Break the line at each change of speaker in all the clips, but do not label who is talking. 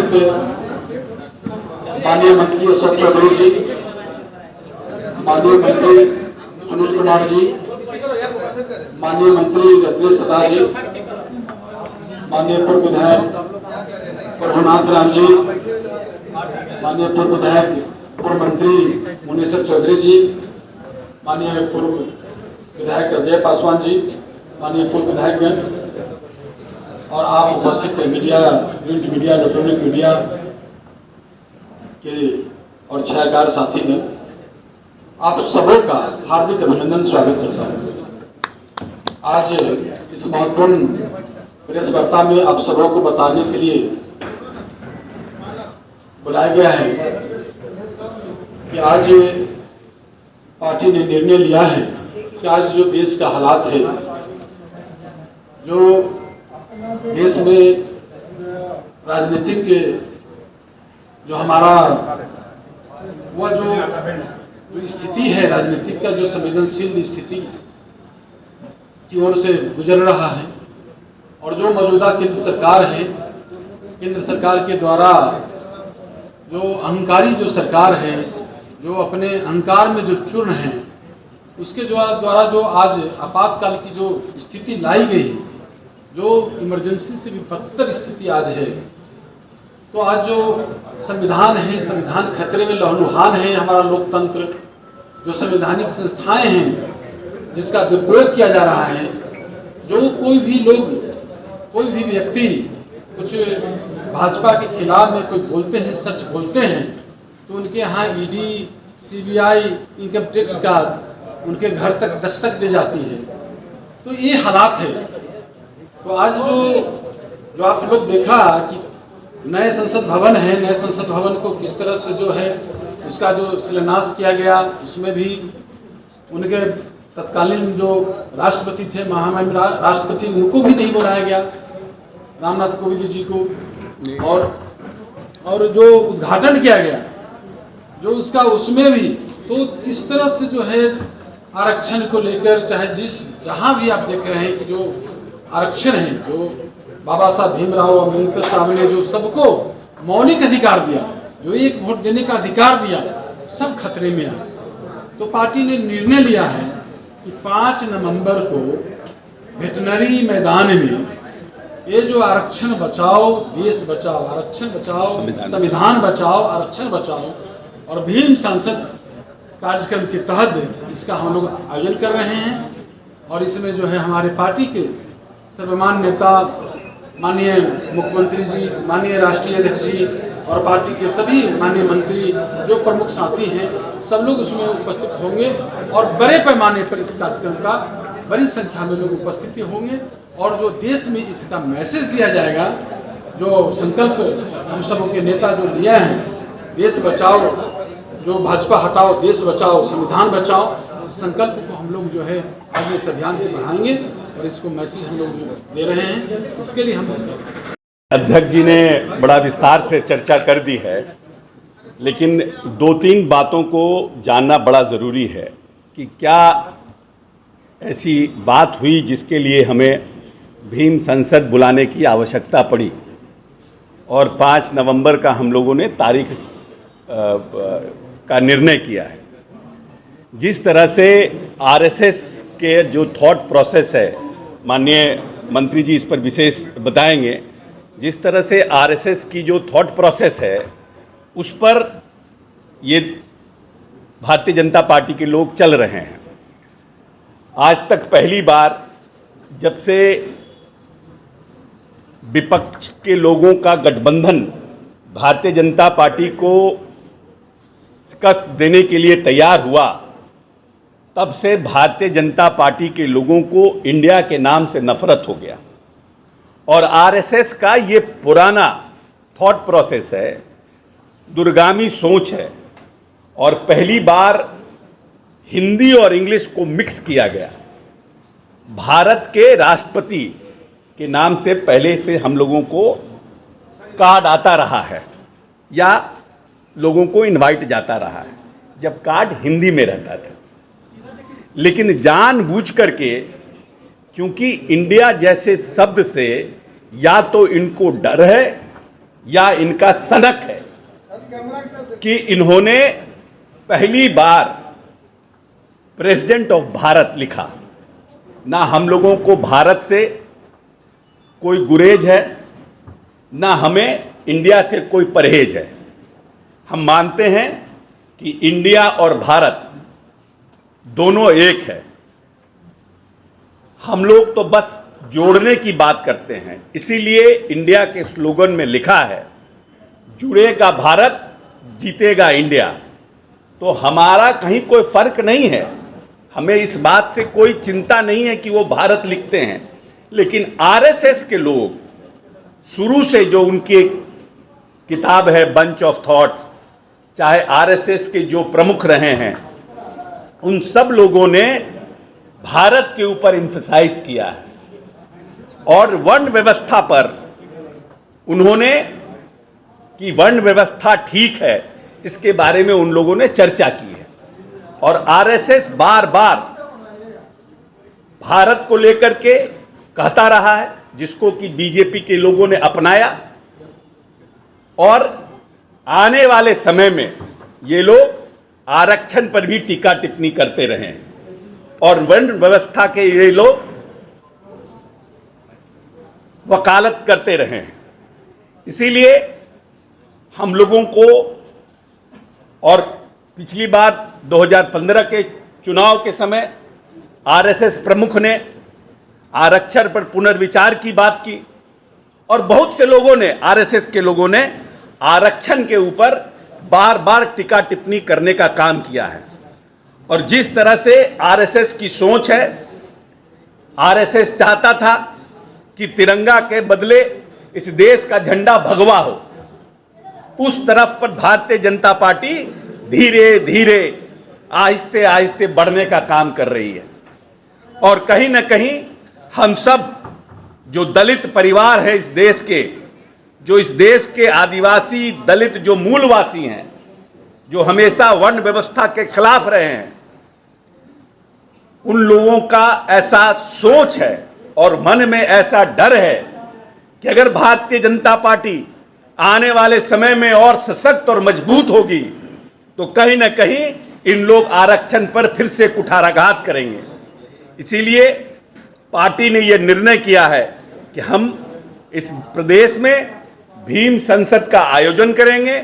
उपस्थित माननीय मंत्री अशोक चौधरी जी, माननीय मंत्री अनिल कुमार जी, माननीय मंत्री रत्नेश सदा जी, माननीय पूर्व विधायक प्रभुनाथ राम जी, माननीय पूर्व विधायक पूर्व मंत्री मुनेश्वर चौधरी जी, माननीय पूर्व विधायक अजय पासवान जी, माननीय पूर्व विधायकगण और आप उपस्थित media, print media, electronic media के और छायाकार साथीगण, आप सबों का हार्दिक अभिनंदन, स्वागत करता हूँ। आज इस महत्वपूर्ण प्रेस वार्ता में आप सबों को बताने के लिए बुलाया गया है कि आज पार्टी ने निर्णय लिया है कि आज जो देश का हालात है, जो देश में राजनीतिक जो हमारा वह जो स्थिति है, राजनीतिक का जो संवेदनशील स्थिति की ओर से गुजर रहा है और जो मौजूदा केंद्र सरकार है, केंद्र सरकार के द्वारा जो अहंकारी जो सरकार है, जो अपने अहंकार में जो चूर्ण है, उसके द्वारा जो आज आपातकाल की जो स्थिति लाई गई, जो इमरजेंसी से भी बदतर स्थिति आज है, तो आज जो संविधान है, संविधान खतरे में लहूलुहान है। हमारा लोकतंत्र, जो संवैधानिक संस्थाएं हैं, जिसका दुरुपयोग किया जा रहा है, जो कोई भी लोग, कोई भी व्यक्ति कुछ भाजपा के खिलाफ में कोई बोलते हैं, सच बोलते हैं, तो उनके यहाँ ईडी, सीबीआई, इनकम टैक्स का उनके घर तक दस्तक दे जाती है। तो ये हालात है। तो आज जो आप लोग देखा कि नए संसद भवन है, नए संसद भवन को किस तरह से जो है उसका जो शिलान्यास किया गया, उसमें भी उनके तत्कालीन जो राष्ट्रपति थे, महामहिम राष्ट्रपति, उनको भी नहीं बुलाया गया, रामनाथ कोविंद जी को। और जो उद्घाटन किया गया, जो उसका, उसमें भी तो किस तरह से जो है आरक्षण को लेकर, चाहे जहाँ भी आप देख रहे हैं कि जो आरक्षण है, जो बाबा साहब भीमराव अम्बेडकर साहब ने जो सबको मौलिक अधिकार दिया, जो एक वोट देने का अधिकार दिया, सब खतरे में आए। तो पार्टी ने निर्णय लिया है कि 5 नवंबर को वेटनरी मैदान में ये जो आरक्षण बचाओ, देश बचाओ, आरक्षण बचाओ, संविधान बचाओ, आरक्षण बचाओ और भीम सांसद कार्यक्रम के तहत इसका हम लोग आयोजन कर रहे हैं। और इसमें जो है हमारे पार्टी के सर्वमान्य नेता माननीय मुख्यमंत्री जी, माननीय राष्ट्रीय अध्यक्ष जी और पार्टी के सभी माननीय मंत्री, जो प्रमुख साथी हैं, सब लोग उसमें उपस्थित होंगे और बड़े पैमाने पर इस कार्यक्रम का बड़ी संख्या में लोग उपस्थित होंगे। और जो देश में इसका मैसेज दिया जाएगा, जो संकल्प हम सबों के नेता जो लिया है, देश बचाओ, जो भाजपा हटाओ, देश बचाओ, संविधान बचाओ, इस संकल्प को हम लोग जो है आगे इस अभियान को बढ़ाएंगे और इसको मैसेज हम लोग दे रहे हैं। इसके लिए हम
अध्यक्ष जी ने बड़ा विस्तार से चर्चा कर दी है, लेकिन 2-3 बातों को जानना बड़ा ज़रूरी है कि क्या ऐसी बात हुई जिसके लिए हमें भीम संसद बुलाने की आवश्यकता पड़ी और 5 नवंबर का हम लोगों ने तारीख का निर्णय किया है। जिस तरह से आरएसएस के जो थॉट प्रोसेस है, माननीय मंत्री जी इस पर विशेष बताएंगे, जिस तरह से आरएसएस की जो थॉट प्रोसेस है, उस पर ये भारतीय जनता पार्टी के लोग चल रहे हैं। आज तक पहली बार जब से विपक्ष के लोगों का गठबंधन भारतीय जनता पार्टी को शिकस्त देने के लिए तैयार हुआ, तब से भारतीय जनता पार्टी के लोगों को इंडिया के नाम से नफरत हो गया। और आरएसएस का ये पुराना थॉट प्रोसेस है, दूरगामी सोच है, और पहली बार हिंदी और इंग्लिश को मिक्स किया गया। भारत के राष्ट्रपति के नाम से पहले से हम लोगों को कार्ड आता रहा है या लोगों को इनवाइट जाता रहा है, जब कार्ड हिंदी में रहता था। लेकिन जानबूझ करके, क्योंकि इंडिया जैसे शब्द से या तो इनको डर है या इनका सनक है कि इन्होंने पहली बार प्रेसिडेंट ऑफ भारत लिखा। ना हम लोगों को भारत से कोई गुरेज है, ना हमें इंडिया से कोई परहेज है। हम मानते हैं कि इंडिया और भारत दोनों एक है। हम लोग तो बस जोड़ने की बात करते हैं। इसीलिए इंडिया के स्लोगन में लिखा है, जुड़ेगा भारत जीतेगा इंडिया। तो हमारा कहीं कोई फर्क नहीं है, हमें इस बात से कोई चिंता नहीं है कि वो भारत लिखते हैं। लेकिन आरएसएस के लोग शुरू से जो उनकी किताब है बंच ऑफ थॉट्स, चाहे आरएसएस के जो प्रमुख रहे हैं, उन सब लोगों ने भारत के ऊपर एम्फसाइज किया है और वर्ण व्यवस्था पर उन्होंने कि वर्ण व्यवस्था ठीक है, इसके बारे में उन लोगों ने चर्चा की है। और आरएसएस बार बार भारत को लेकर के कहता रहा है, जिसको कि बीजेपी के लोगों ने अपनाया, और आने वाले समय में ये लोग आरक्षण पर भी टीका टिप्पणी करते रहे हैं और वर्ण व्यवस्था के ये लोग वकालत करते रहे हैं। इसीलिए हम लोगों को, और पिछली बार 2015 के चुनाव के समय आरएसएस प्रमुख ने आरक्षण पर पुनर्विचार की बात की और बहुत से लोगों ने, आरएसएस के लोगों ने आरक्षण के ऊपर बार बार टीका टिप्पणी करने का काम किया है। और जिस तरह से आरएसएस की सोच है, आरएसएस चाहता था कि तिरंगा के बदले इस देश का झंडा भगवा हो, उस तरफ पर भारतीय जनता पार्टी धीरे धीरे आहिस्ते आहिस्ते बढ़ने का काम कर रही है। और कहीं ना कहीं हम सब जो दलित परिवार है इस देश के, जो इस देश के आदिवासी दलित जो मूलवासी हैं, जो हमेशा वर्ण व्यवस्था के खिलाफ रहे हैं, उन लोगों का ऐसा सोच है और मन में ऐसा डर है कि अगर भारतीय जनता पार्टी आने वाले समय में और सशक्त और मजबूत होगी तो कहीं ना कहीं इन लोग आरक्षण पर फिर से कुठाराघात करेंगे। इसीलिए पार्टी ने यह निर्णय किया है कि हम इस प्रदेश में भीम संसद का आयोजन करेंगे।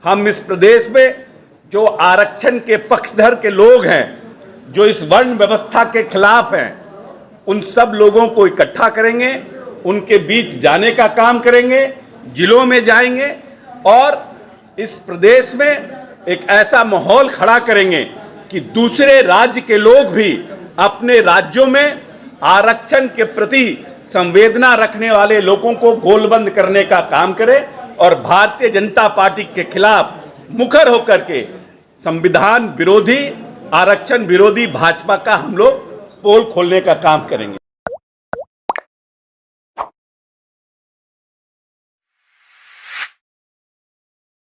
हम इस प्रदेश में जो आरक्षण के पक्षधर के लोग हैं, जो इस वर्ण व्यवस्था के खिलाफ हैं, उन सब लोगों को इकट्ठा करेंगे, उनके बीच जाने का काम करेंगे, जिलों में जाएंगे और इस प्रदेश में एक ऐसा माहौल खड़ा करेंगे कि दूसरे राज्य के लोग भी अपने राज्यों में आरक्षण के प्रति संवेदना रखने वाले लोगों को गोलबंद करने का काम करें और भारतीय जनता पार्टी के खिलाफ मुखर होकर के संविधान विरोधी, आरक्षण विरोधी भाजपा का हम लोग पोल खोलने का काम करेंगे।